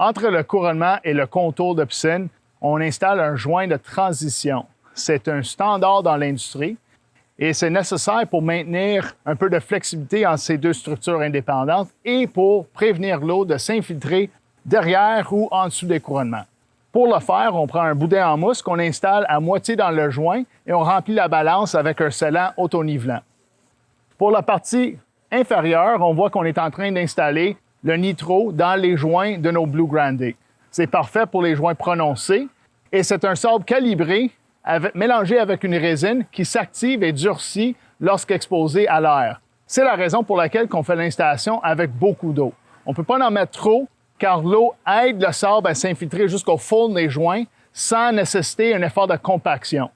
Entre le couronnement et le contour de piscine, on installe un joint de transition. C'est un standard dans l'industrie et c'est nécessaire pour maintenir un peu de flexibilité entre ces deux structures indépendantes et pour prévenir l'eau de s'infiltrer derrière ou en dessous des couronnements. Pour le faire, on prend un boudin en mousse qu'on installe à moitié dans le joint et on remplit la balance avec un scellant auto-nivelant. Pour la partie inférieure, on voit qu'on est en train d'installer le nitro dans les joints de nos Blue Granday. C'est parfait pour les joints prononcés et c'est un sable calibré mélangé avec une résine qui s'active et durcit lorsqu'exposé à l'air. C'est la raison pour laquelle on fait l'installation avec beaucoup d'eau. On ne peut pas en mettre trop car l'eau aide le sable à s'infiltrer jusqu'au fond des joints sans nécessiter un effort de compaction.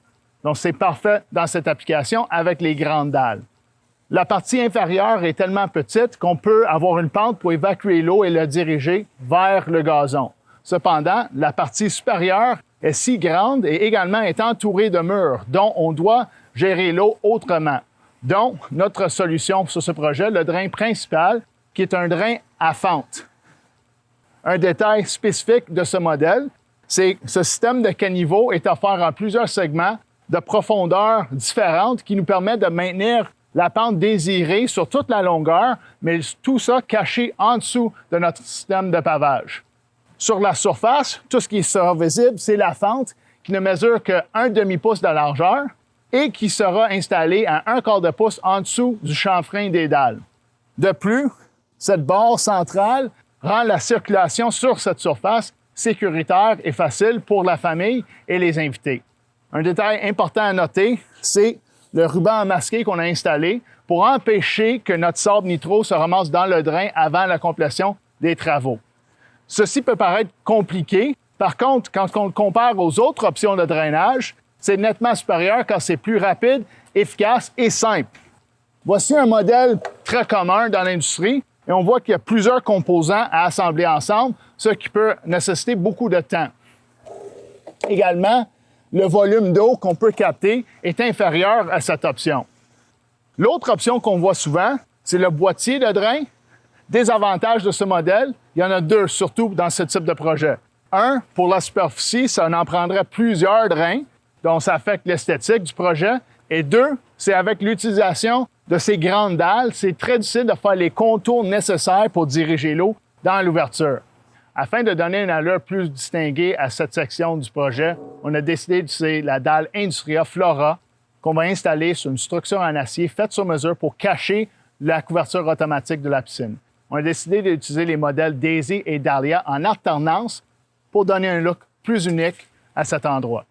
Donc, c'est parfait dans cette application avec les grandes dalles. La partie inférieure est tellement petite qu'on peut avoir une pente pour évacuer l'eau et la diriger vers le gazon. Cependant, la partie supérieure est si grande et également est entourée de murs dont on doit gérer l'eau autrement. Donc, notre solution sur ce projet, le drain principal, qui est un drain à fente. Un détail spécifique de ce modèle, c'est que ce système de caniveau est offert en plusieurs segments de profondeur différentes qui nous permettent de maintenir la pente désirée sur toute la longueur, mais tout ça caché en dessous de notre système de pavage. Sur la surface, tout ce qui sera visible, c'est la fente qui ne mesure qu'un demi-pouce de largeur et qui sera installée à 1/4 de pouce en dessous du chanfrein des dalles. De plus, cette barre centrale rend la circulation sur cette surface sécuritaire et facile pour la famille et les invités. Un détail important à noter, c'est le ruban masqué qu'on a installé pour empêcher que notre sable nitro se ramasse dans le drain avant la complétion des travaux. Ceci peut paraître compliqué. Par contre, quand on le compare aux autres options de drainage, c'est nettement supérieur car c'est plus rapide, efficace et simple. Voici un modèle très commun dans l'industrie et on voit qu'il y a plusieurs composants à assembler ensemble, ce qui peut nécessiter beaucoup de temps. Également, le volume d'eau qu'on peut capter est inférieur à cette option. L'autre option qu'on voit souvent, c'est le boîtier de drain. Désavantage de ce modèle, il y en a deux, surtout dans ce type de projet. Un, pour la superficie, ça en prendrait plusieurs drains, donc ça affecte l'esthétique du projet. Et deux, c'est avec l'utilisation de ces grandes dalles, c'est très difficile de faire les contours nécessaires pour diriger l'eau dans l'ouverture. Afin de donner une allure plus distinguée à cette section du projet, on a décidé d'utiliser la dalle Industria Flora qu'on va installer sur une structure en acier faite sur mesure pour cacher la couverture automatique de la piscine. On a décidé d'utiliser les modèles Daisy et Dahlia en alternance pour donner un look plus unique à cet endroit.